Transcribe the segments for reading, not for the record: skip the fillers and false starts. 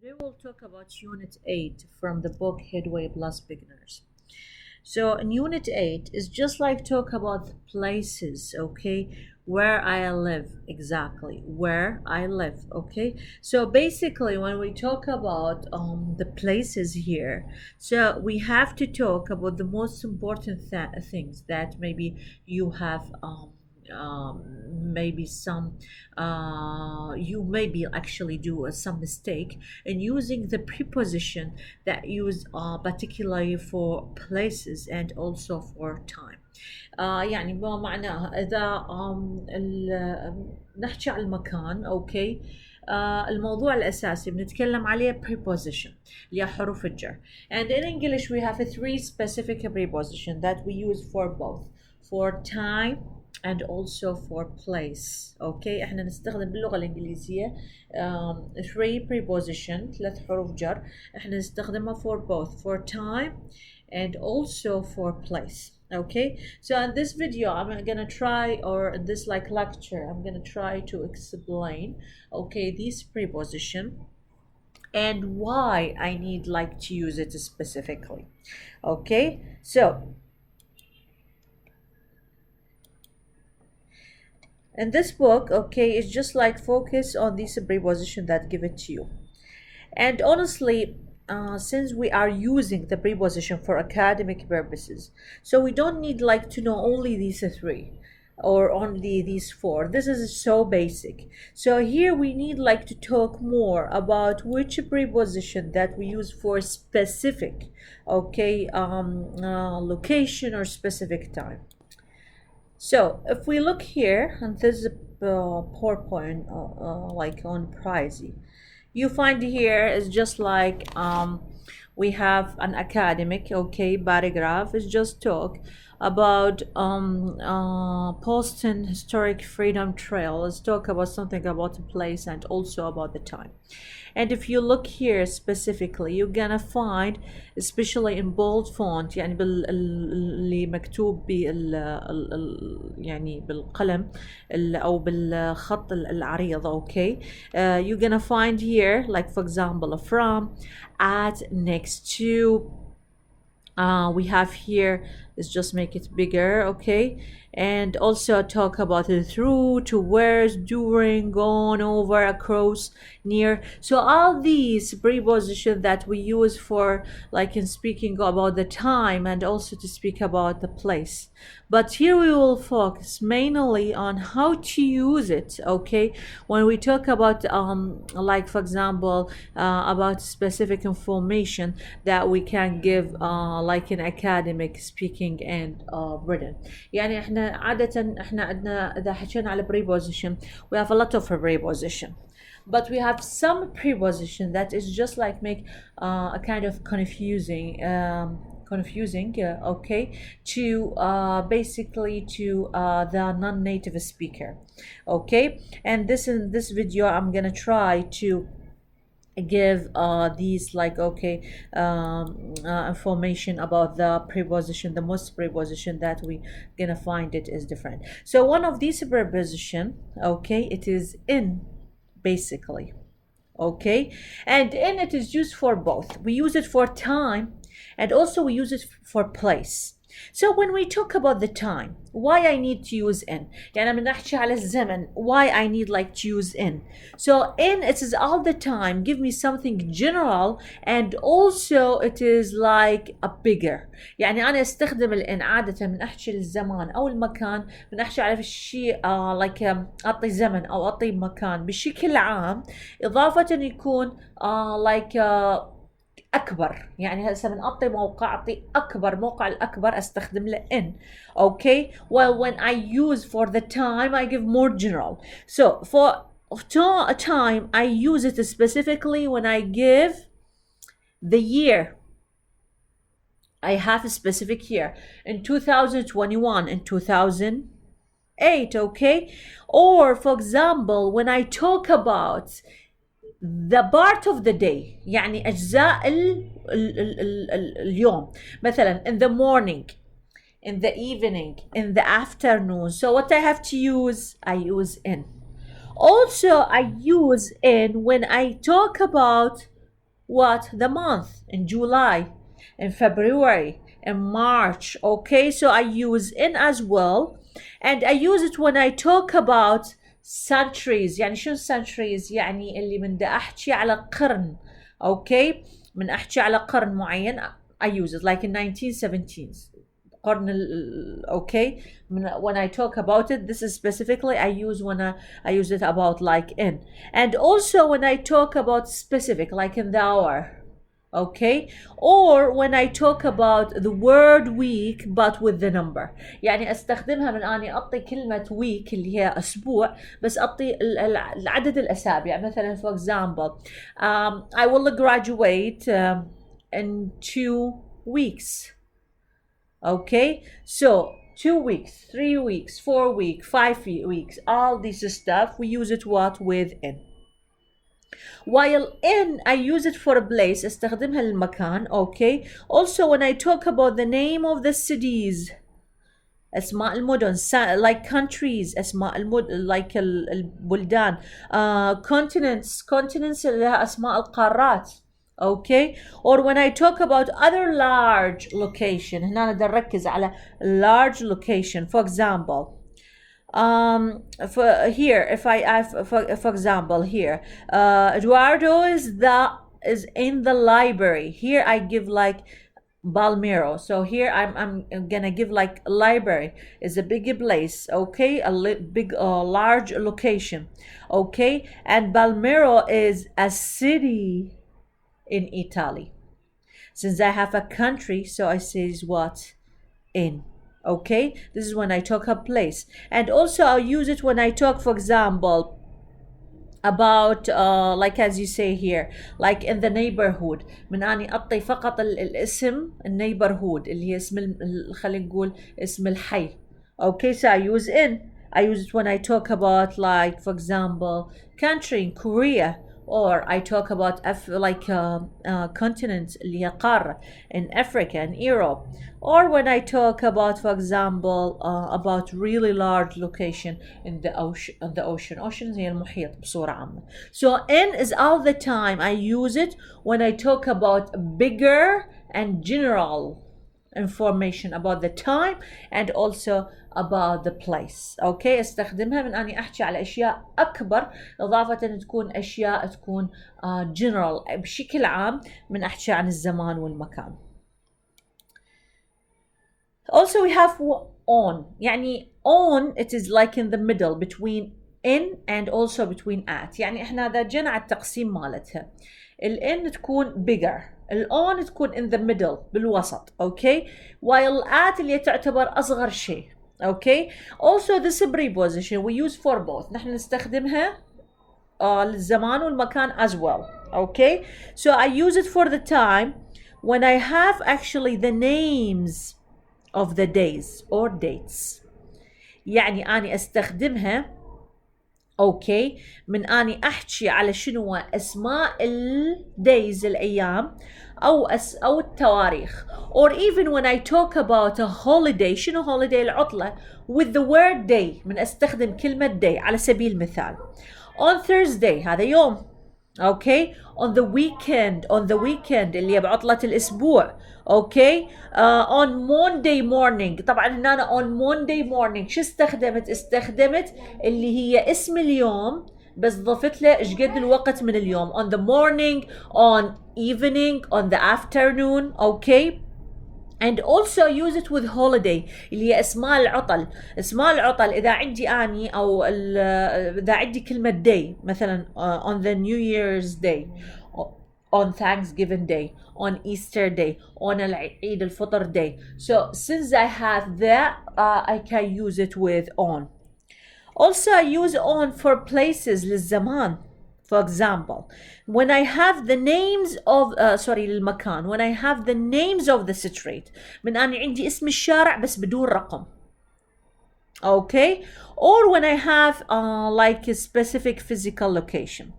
Today we'll talk about Unit 8 from the book Headway Plus Beginners. So in Unit 8 is just like talk about places, okay, where I live, exactly, where I live, okay. So basically when we talk about the places here, so we have to talk about the most important things that maybe you have maybe some you maybe actually do some mistake in using the preposition that use particularly for places and also for time. يعني ما معناها إذا نحكي عن المكان أوكي. الموضوع الأساسي بنتكلم عليه preposition اللي هي حروف الجر. And in English we have three specific preposition that we use for both, for time and also for place. اوكي احنا نستخدم باللغة الإنجليزية three preposition، ثلاث حروف جر، احنا نستخدمها for both, for time and also for place. Okay, so in this video I'm gonna try, or in this like lecture I'm gonna try to explain okay these preposition and why I need like to use it specifically. Okay, so in this book, okay, it's just like focus on these preposition that give it to you. And honestly, since we are using the preposition for academic purposes, so we don't need like to know only these three or only these four. This is so basic. So here we need like to talk more about which preposition that we use for specific, okay, location or specific time. So if we look here, and this is a PowerPoint like on Pricey, you find here is just like we have an academic, okay, paragraph is just talk about Boston Historic Freedom Trail. Let's talk about something about the place and also about the time. And if you look here specifically, you're gonna find, especially in bold font، يعني اللي مكتوب يعني بالقلم أو بالخط العريض، okay. You're gonna find here, like for example, from, at, next to. We have here, let's just make it bigger, okay, and also talk about it through, to, where's, during, gone, over, across, near. So all these prepositions that we use for like in speaking about the time and also to speak about the place, but here we will focus mainly on how to use it, okay, when we talk about like for example about specific information that we can give like in academic speaking and written. يعني احنا عادة احنا عندنا إذا حكينا على preposition we have a lot of preposition, but we have some preposition that is just like make a kind of confusing okay, to basically to the non-native speaker, okay. And this in this video I'm gonna try to give these like okay information about the preposition. The most preposition that we gonna find it is different. So one of these preposition, okay, it is in, basically, okay, and in it is used for both. We use it for time and also we use it for place. So when we talk about the time, why I need to use in, يعني من نحكي على الزمن, why I need like to use in. So in, it is all the time, give me something general, and also it is like a bigger. يعني أنا استخدم الإن عادة من أحكي للزمان أو المكان، من أحكي على الشيء like أعطي زمن أو أعطي مكان بشكل عام، إضافة يكون like أكبر. يعني هسه من أعطي موقع أعطي أكبر، موقع الأكبر أستخدم له in, okay. Well, when I use for the time I give more general. So for time I use it specifically when I give the year. I have a specific year in 2021, in 2008, okay. Or for example when I talk about the part of the day، يعني أجزاء اليوم، مثلا in the morning, in the evening, in the afternoon. So what I have to use, I use in. Also I use in when I talk about what? The month. In July, in February, in March. Okay, so I use in as well. And I use it when I talk about centuries. يعني شو centuries؟ يعني اللي من بدي أحكي على قرن. Okay, من أحكي على قرن معين. I use it like in 1917s. قرن okay. When I talk about it, this is specifically I use when I use it about like in. And also when I talk about specific, like in the hour. Okay, or when I talk about the word week but with the number. يعني استخدمها من اني اعطي كلمة week اللي هي اسبوع بس اعطي العدد الاسابيع. مثلا for example, I will graduate in 2 weeks. Okay, so 2 weeks, 3 weeks, 4 weeks, 5 weeks, all this stuff we use it what? With in. While in I use it for a place, استخدمها للمكان. Okay, also when I talk about the name of the cities, أسماء المدن, like countries, أسماء المدن, like البلدان, continents لها أسماء القارات. Okay, or when I talk about other large location, هنا بدي نركز على large location. For example, for here, if I for example here, Eduardo is in the library. Here I give like Balmero. So here I'm gonna give like library is a big place. Okay, big large location. Okay, and Balmero is a city in Italy. Since I have a country, so I say what? In. Okay, this is when I talk a place. And also I'll use it when I talk, for example, about like as you say here, like in the neighborhood. من اني اعطي فقط الاسم النeighborhood اللي هي اسم خلينا نقول اسم الحي. Okay, so I use in. I use it when I talk about, like for example, country in Korea, or I talk about like continents اللي هي قارة in Africa and Europe, or when I talk about, for example, about really large location in the ocean. Ocean هي المحيط بصورة عامة. So in is all the time I use it when I talk about bigger and general information about the time and also about the place. Okay, استخدمها من اني احكي على اشياء اكبر اضافة ان تكون اشياء تكون general بشكل عام من احكي عن الزمان والمكان. Also we have on. يعني on it is like in the middle between in and also between at. يعني احنا اذا جينا على التقسيم مالتها الان تكون bigger, الon تكون in the middle بالوسط. Okay, while at اللي تعتبر اصغر شيء. Okay, also this preposition we use for both. نحن نستخدمها للزمان والمكان as well. Okay, so I use it for the time when I have actually the names of the days or dates. يعني أنا استخدمها اوكي من اني احكي على شنو اسماء الدايز الايام او التواريخ. or even when I talk about a holiday, شنو holiday العطلة, with the word day من استخدم كلمة day. على سبيل المثال on Thursday هذا يوم. okay, on the weekend اللي هي بعطلة الاسبوع. okay, on Monday morning. طبعا هنا on Monday morning شو استخدمت اللي هي اسم اليوم بس ضفت له ايش قد الوقت من اليوم. on the morning, on evening, on the afternoon. okay, and also use it with holiday اللي هي اسماء العطل اذا عندي اني او اذا عندي كلمة day مثلا on the New Year's Day, on Thanksgiving Day, on Easter Day, on Eid al-Fitr Day. So since I have that, I can use it with on. Also I use on for places للزمان. For example, when I have the names of للمكان, when I have the names of the street, من أني عندي اسم الشارع بس بدون رقم. okay, or when I have like a specific physical location.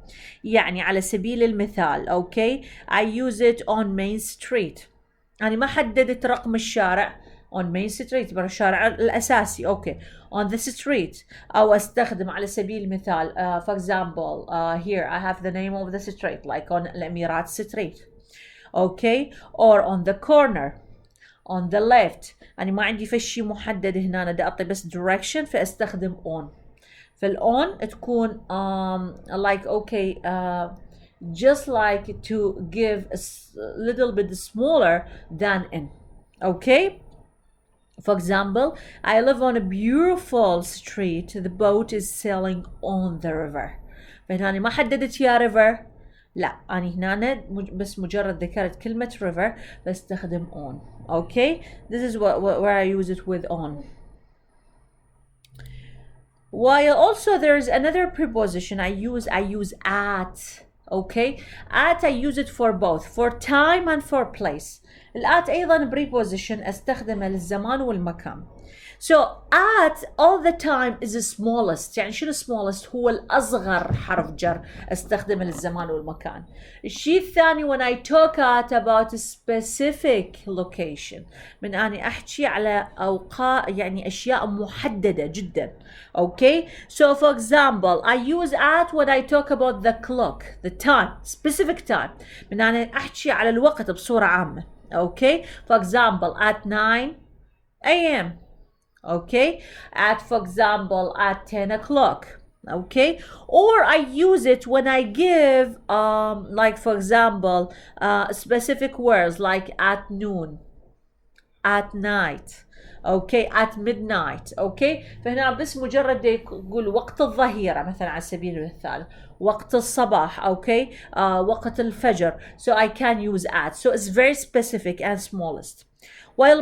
يعني على سبيل المثال okay, I use it on Main Street. يعني ما حددت رقم الشارع on main street برا الشارع الأساسي okay on the street أو أستخدم على سبيل المثال for example here I have the name of the street like on الأميرات street okay or on the corner on the left أنا ما عندي فشي محدد هنا أنا بدي أعطي بس direction فأستخدم on فالon تكون like okay just like to give a little bit smaller than in okay for example I live on a beautiful street the boat is sailing on the river فهنا ما حددت يا river لا أنا هنا بس مجرد ذكرت كلمة river بستخدم on okay this is where I use it with on while also there's another preposition I use at okay at I use it for both for time and for place الات ايضا preposition استخدمه للزمان والمكان so at all the time is the smallest يعني شنو smallest هو الأصغر حرف جر استخدمه للزمان والمكان الشيء الثاني when I talk about a specific location من أني أحكي على أوقات يعني أشياء محددة جدا okay so for example I use at when I talk about the clock the time specific time من أني أحكي على الوقت بصورة عامة okay for example at 9 a.m. okay at for example at 10 o'clock okay or I use it when I give like for example specific words like at noon at night okay at midnight okay فهنا بس مجرد يقول وقت الظهيرة مثلا على سبيل المثال وقت الصباح okay وقت الفجر so I can use at so it's very specific and smallest while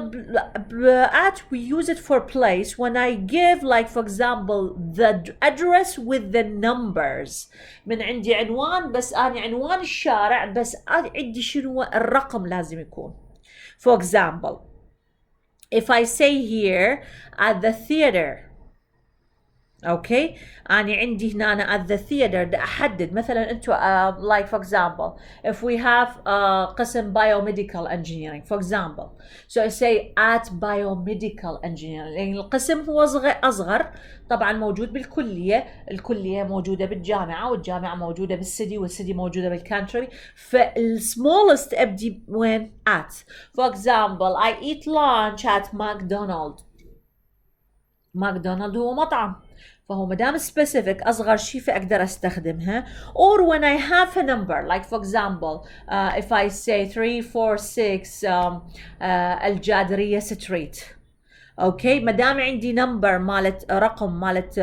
at we use it for place when I give like for example the address with the numbers من عندي عنوان بس أنا عنوان الشارع بس عندي شنو الرقم لازم يكون for example if I say here at the theater okay أنا عندي هنا أنا at the theater دا أحدد مثلا أنتوا like for example if we have قسم biomedical engineering for example so I say at biomedical engineering يعني القسم هو أصغر طبعا موجود بالكلية الكلية موجودة بالجامعة والجامعة موجودة بالسيتي والسيتي موجودة بالكانتري فالsmallest أبدي وين at for example I eat lunch at McDonald's ماكدونالد هو مطعم فهو مدام specific أصغر شيء فأقدر أستخدمها or when I have a number like for example if I say 346 الجادرية street okay مدام عندي number مالت رقم مالت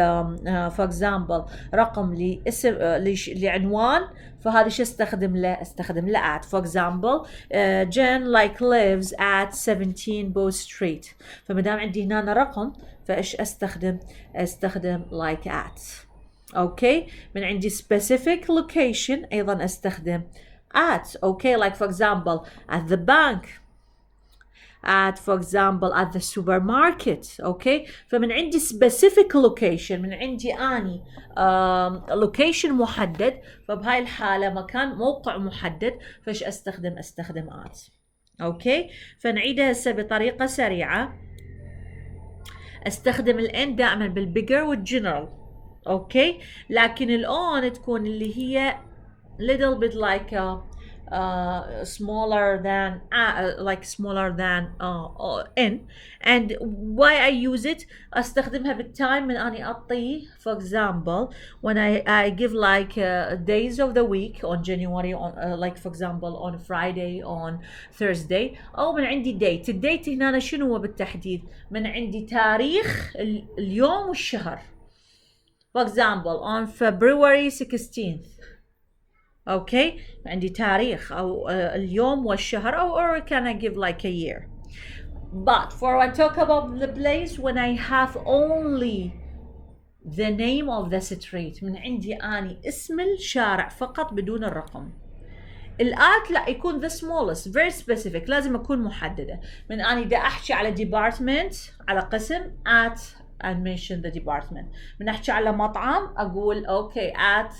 for example رقم لاسم لعنوان فهذا شو استخدم له at for example Jen like lives at 17 Bow Street فمدام عندي هنا رقم فايش استخدم like at okay من عندي specific location ايضا استخدم at okay like for example at the bank at for example at the supermarket okay فمن عندي specific location من عندي اني location محدد فبهاي الحالة مكان موقع محدد فايش استخدم at okay فنعيدها هسه بطريقة سريعة استخدم الان دائما بالبيجر والجنرال اوكي لكن الاون تكون اللي هي little bit like smaller than n and why I use it استخدمها بالتايم من اني اعطيه for example when I give like days of the week on January on like for example on Friday on Thursday او من عندي date الديت هنا شنو هو بالتحديد من عندي تاريخ اليوم والشهر for example on February 16th okay عندي تاريخ أو اليوم والشهر أو or can I give like a year but for I talk about the place when I have only the name of the street من عندي أني اسم الشارع فقط بدون الرقم الآت لا يكون the smallest very specific لازم أكون محددة من أني دا أحكي على department على قسم at and mention the department من أحكي على مطعم أقول okay at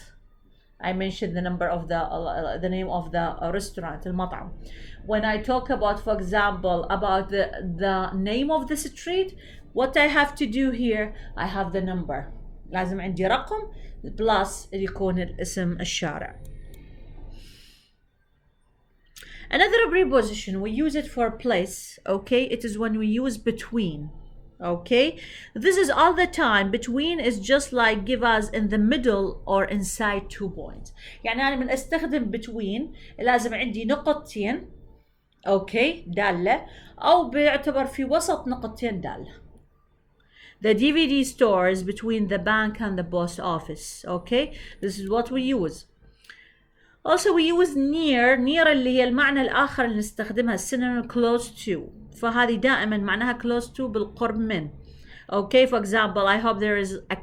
I mentioned the number of the name of the restaurant, المطعم. When I talk about, for example, about the name of the street, what I have to do here, I have the number. لازم عندي رقم plus يكون الاسم الشارع. Another preposition, we use it for place, okay? It is when we use between, okay? This is all the time. Between is just like give us in the middle or inside 2 points. يعني أنا من أستخدم between لازم عندي نقطتين، okay, دالة، أو بيعتبر في وسط نقطتين دالة. The DVD store is between the bank and the post office, okay? This is what we use. Also we use near اللي هي المعنى الآخر اللي نستخدمها synonym close to، فهذه دائما معناها close to بالقرب من. Okay, for example, I hope there is a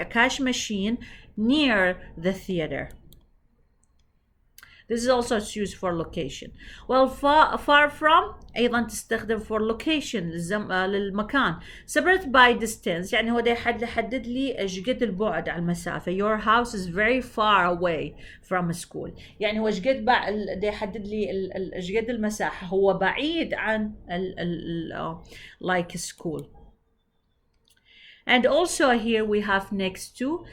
cash machine near the theater. This is also used for location. Well, far from أيضا تستخدم for location للمكان. Separate by distance يعني هو ده يحدد لي ايش قد البعد على المسافة. Your house is very far away from a school. يعني هو ايش قد ده يحدد لي ايش قد المساحة، هو بعيد عن like a school. And also here we have next to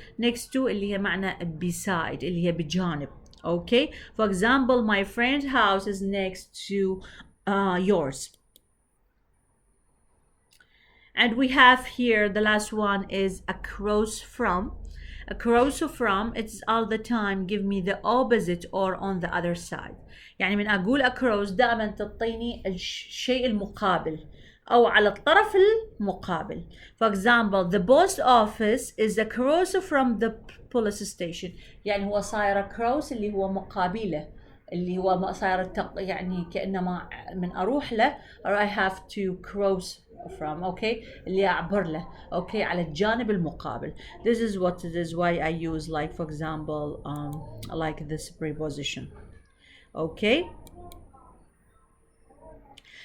اللي هي معنى beside اللي هي بجانب. Okay, for example, my friend's house is next to yours. And we have here the last one is across from. Across from, it's all the time give me the opposite or on the other side. يعني من أقول across دائما تعطيني الشيء المقابل أو على الطرف المقابل. For example, the post office is across from the police station. يعني هو صاير across اللي هو مقابله، اللي هو صاير يعني كأنما من أروح له or I have to cross from, okay, اللي أعبر له، okay، على الجانب المقابل. This is what it is why I use like for example like this preposition. Okay.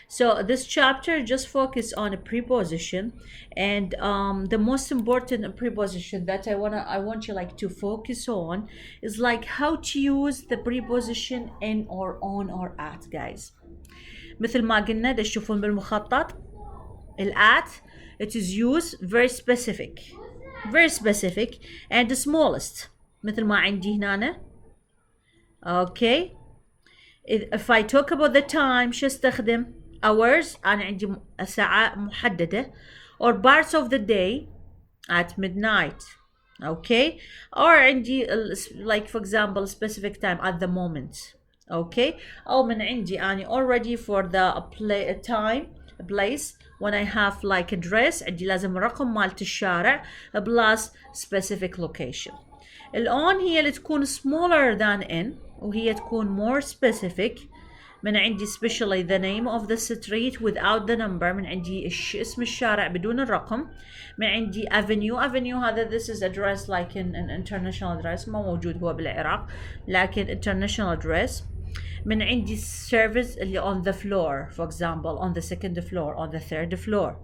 So this chapter just focus on a preposition, and the most important preposition that I want you like to focus on is like how to use the preposition in or on or at, guys. مثل ما قلنا دا تشوفون بالمخطط at it is used very specific and the smallest مثل ما عندي هنا. Okay, if I talk about the time شو استخدم hours أنا عندي ساعة محددة or parts of the day at midnight. Okay, or عندي like for example specific time at the moment. Okay, أو من عندي أنا already for the place when I have like address عندي لازم رقم مالت الشارع plus specific location. الon هي اللي تكون smaller than in وهي تكون more specific. من عندي especially the name of the street without the number. من عندي اسم الشارع بدون الرقم. من عندي avenue هذا this is address like an international address ما موجود هو بالعراق لكن international address. من عندي service اللي on the floor, for example on the second floor, on the third floor.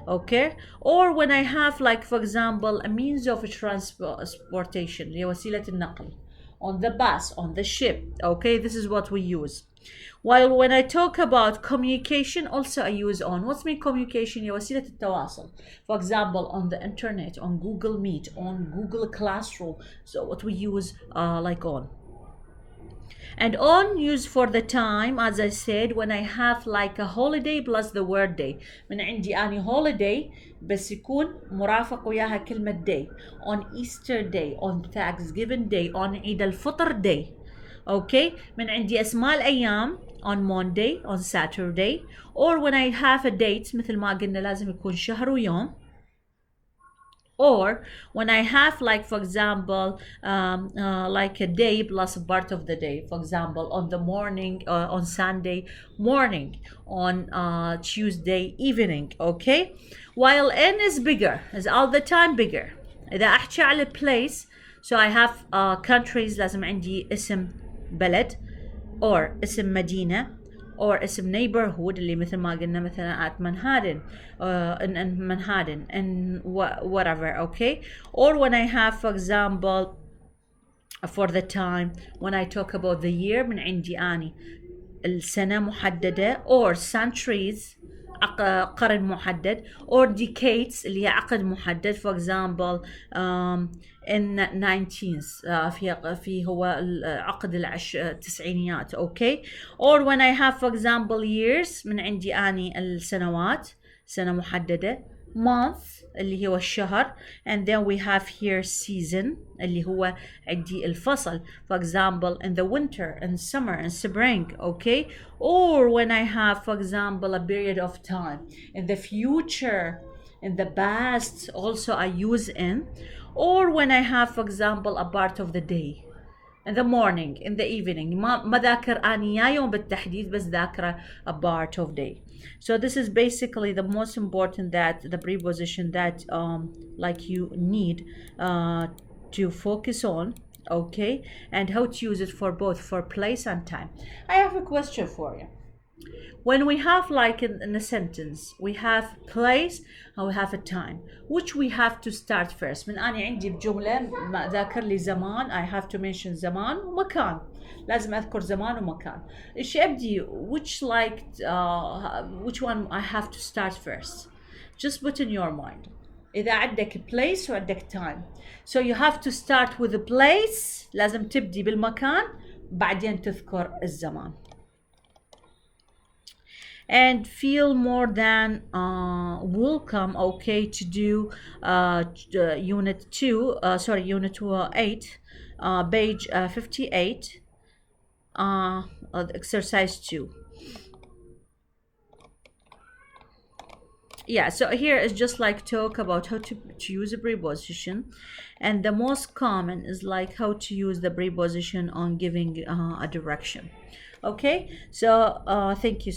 Okay, or when I have like for example a means of transportation اللي وسيلة النقل, on the bus, on the ship. Okay, this is what we use. While when I talk about communication also I use on. What's mean communication? هي وسيلة التواصل. For example on the internet, on Google Meet, on Google Classroom. So what we use like on. And on used for the time as I said when I have like a holiday plus the word day. من عندي أني holiday بس يكون مرافق وياها كلمة day. On Easter day, on Thanksgiving day, on عيد الفطر day. Okay, من عندي أسماء الأيام on Monday, on Saturday, or when I have a date مثل ما قلنا لازم يكون شهر ويوم. Or when I have like for example like a day plus a part of the day. For example on the morning, on Sunday morning, on Tuesday evening. Okay, while N is bigger, is all the time bigger. إذا أحكي على place, so I have countries لازم عندي اسم بلد or اسم مدينة or اسم neighborhood اللي مثل ما قلنا مثلا at Manhattan in Manhattan and whatever. Okay, or when I have for example for the time. When I talk about the year من عندي أني السنة محددة or centuries قرن محدد or decades اللي هي عقد محدد. for example in 19th في هو عقد التسعينيات. okay. or when I have for example years من عندي أني السنوات سنة محددة. month اللي هو الشهر. and then we have here season اللي هو عندي الفصل. for example in the winter and summer and spring. okay. or when I have for example a period of time in the future, in the past also I use in. or when I have for example a part of the day, in the morning, in the evening. ما ذاكر أني يا يوم بالتحديد بس ذاكرة a part of day. So this is basically the most important, that the preposition that like you need to focus on. okay. and how to use it for both for place and time. I have a question for you. When we have like in a sentence we have place and we have a time, which we have to start first. من أنا عندي بجملة ما ذاكر لي زمان I have to mention زمان ومكان. لازم أذكر زمان ومكان. إيش أبدي which which one I have to start first. Just put in your mind. إذا عندك place وعندك time. So you have to start with the place. لازم تبدي بالمكان بعدين تذكر الزمان. and feel more than welcome. okay. to do unit 2 unit 8 page 58 exercise 2. yeah, so here is just like talk about how to use a preposition, and the most common is like how to use the preposition on giving a direction. okay. So thank you.